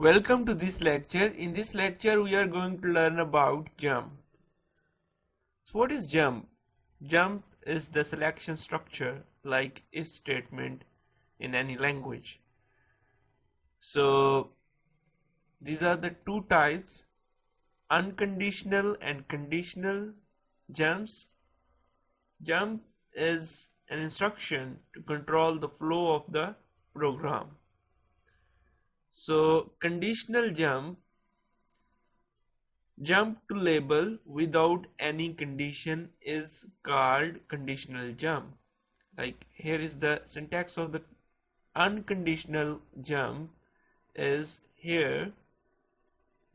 Welcome to this lecture. In this lecture we are going to learn about jump. So what is jump? Jump is the selection structure like if statement in any language. So these are the two types, unconditional and conditional jumps. Jump is an instruction to control the flow of the program. So conditional jump to label without any condition is called conditional jump. Like here is the syntax of the unconditional jump is here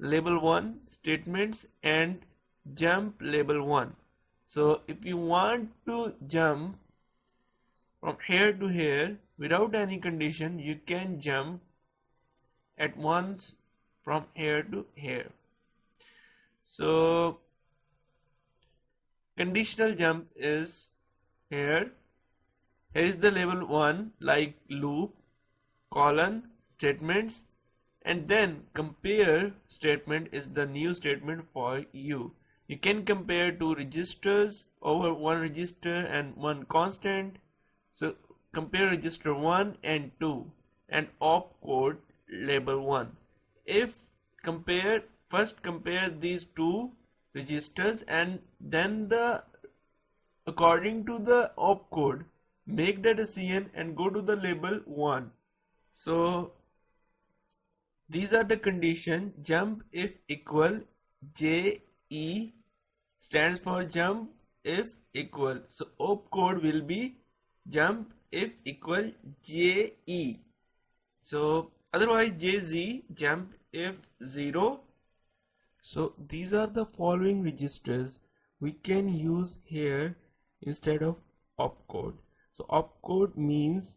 label 1 statements and jump label 1. So if you want to jump from here to here without any condition, you can jump at once from here to here. So conditional jump is here. Here is the label 1 like loop, colon, statements, and then compare statement is the new statement for you. You can compare two registers over one register and one constant. So compare register 1 and 2 and opcode label 1. If first compare these two registers and then according to the opcode make the decision and go to the label 1. So these are the condition. Jump if equal, JE stands for jump if equal. So opcode will be jump if equal JE. So otherwise JZ, jump if 0. So these are the following registers we can use here instead of opcode. So opcode means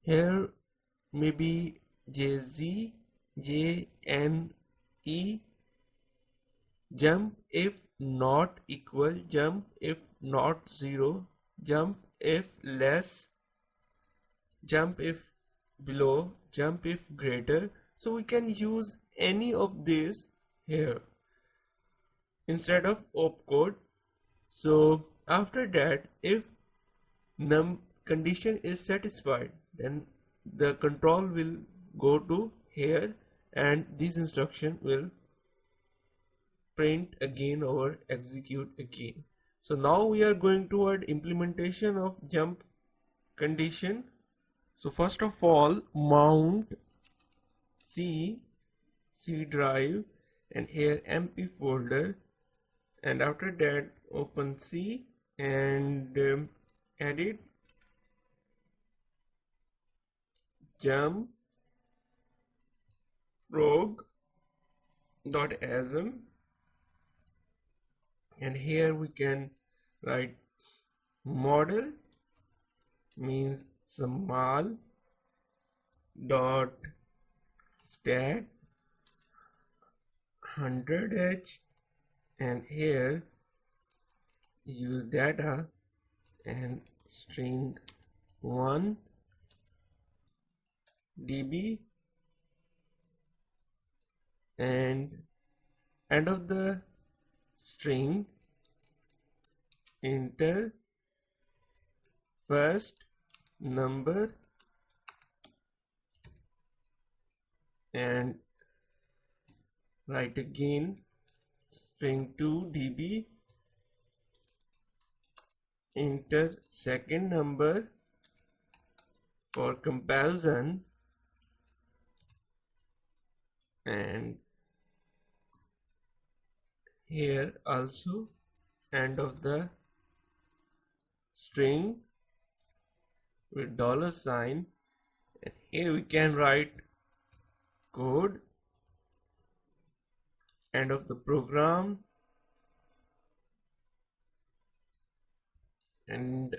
here maybe JZ, JNE, jump if not equal, jump if not 0, jump if less, jump if below, jump if greater. So we can use any of these here instead of opcode. So after that, if condition is satisfied, then the control will go to here and this instruction will print again or execute again. So now we are going toward implementation of jump condition. So first of all, mount C drive and here MP folder, and after that open C and edit jump prog.asm, and here we can write model means small dot stack 100h, and here use data and string 1 dB, and end of the string enter first number and write again string 2 dB, enter second number for comparison, and here also end of the string with dollar sign, and here we can write code, end of the program, and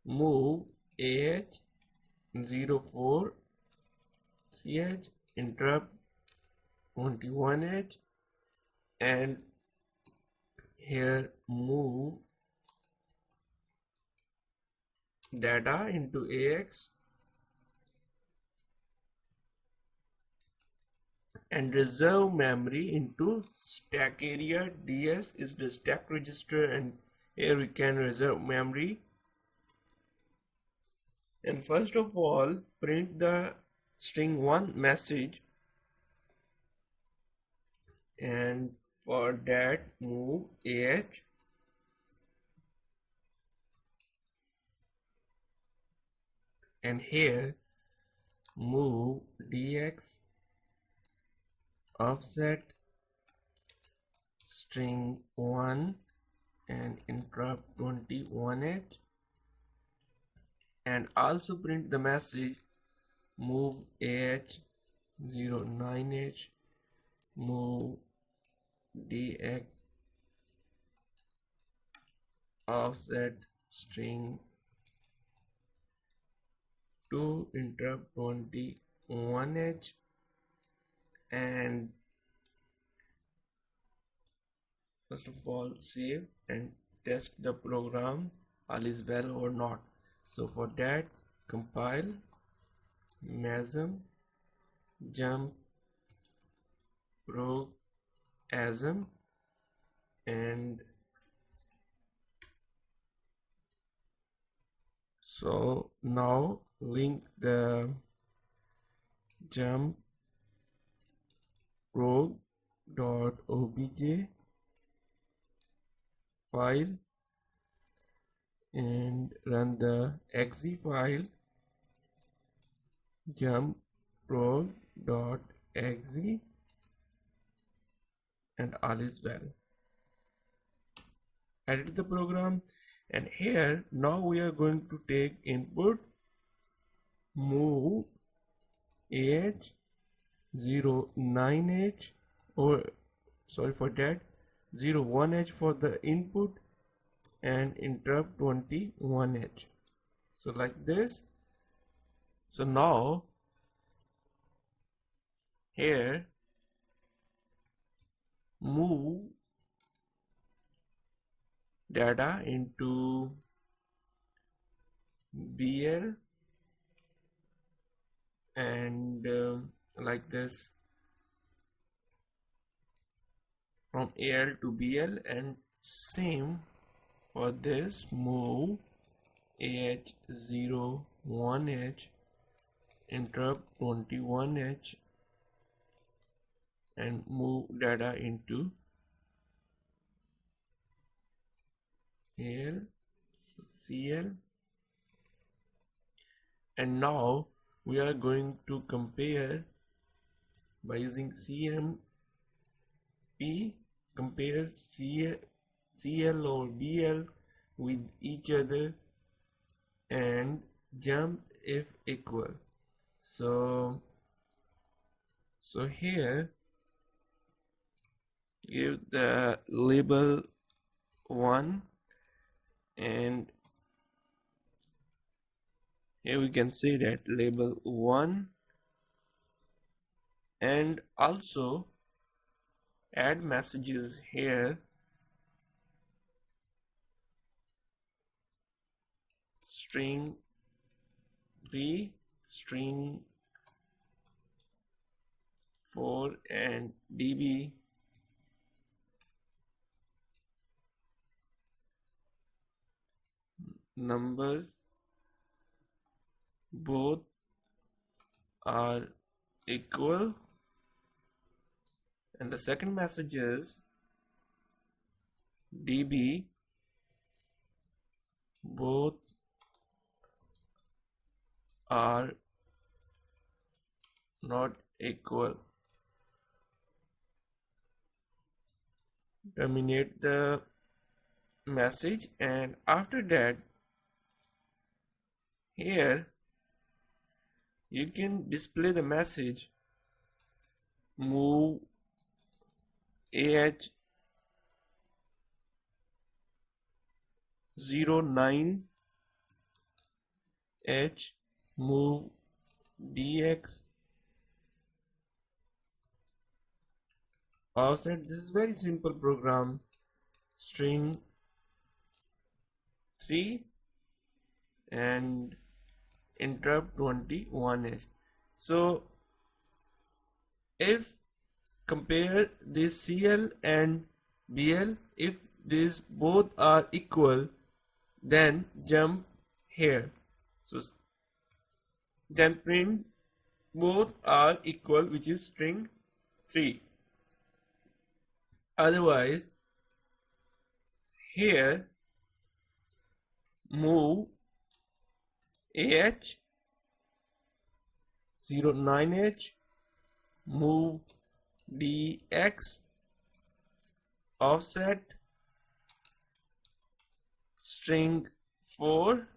move AH04 CH interrupt 21H, and here move data into AX and reserve memory into stack area. DS is the stack register, and here we can reserve memory. And first of all, print the string 1 message, and for that move AH, and here move DX offset string 1 and interrupt 21H, and also print the message move AH 09H, move DX offset string 2 interrupt 21H, and first of all save and test the program all is well or not. So for that, compile MASM jump MASM, and so now link the jump .obj file and run the exe file jump .exe, and all is well. Edit the program, and here now we are going to take input move AH 09H, or sorry for that 01H for the input, and interrupt 21H. So like this. So now here move data into BL, and like this from AL to BL, and same for this move AH 01H interrupt 21H, and move data into AL CL, and now we are going to compare by using CMP, compare CL or BL with each other and jump if equal. So here give the label 1, and here we can say that label 1, and also add messages here string 3, string 4, and db numbers both are equal, and the second message is db both are not equal. Terminate the message, and after that here you can display the message move AH 09H, move DX offset. This is very simple program. String 3 and interrupt 21H. So if compare this CL and BL. If these both are equal, then jump here. So then print both are equal, which is string 3. Otherwise, here move AH 09H, move DX, offset string 4,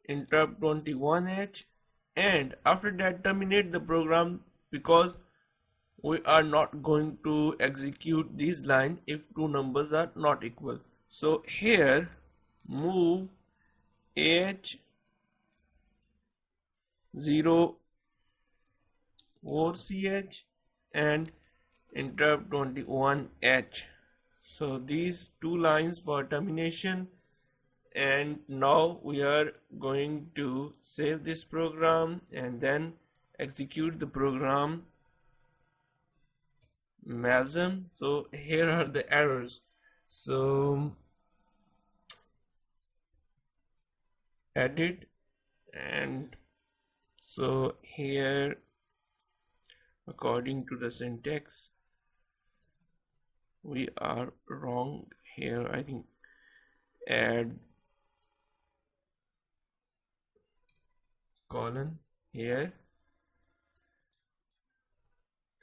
interrupt 21H, and after that terminate the program, because we are not going to execute these lines if two numbers are not equal. So here move AH 04CH and interrupt 21H. So these two lines for termination, and now we are going to save this program and then execute the program MASM. So here are the errors. So edit, and so here according to the syntax we are wrong here. I think add colon here,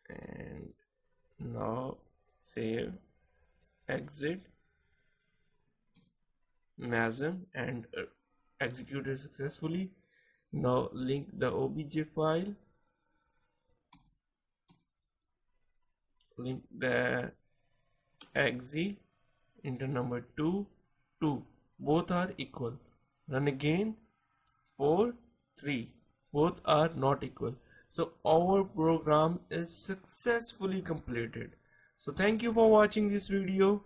and now save, exit MASM, and execute it successfully. Now link the obj file, link the exe into number 2, 2, both are equal. Run again, 4, 3, both are not equal. So our program is successfully completed. So thank you for watching this video.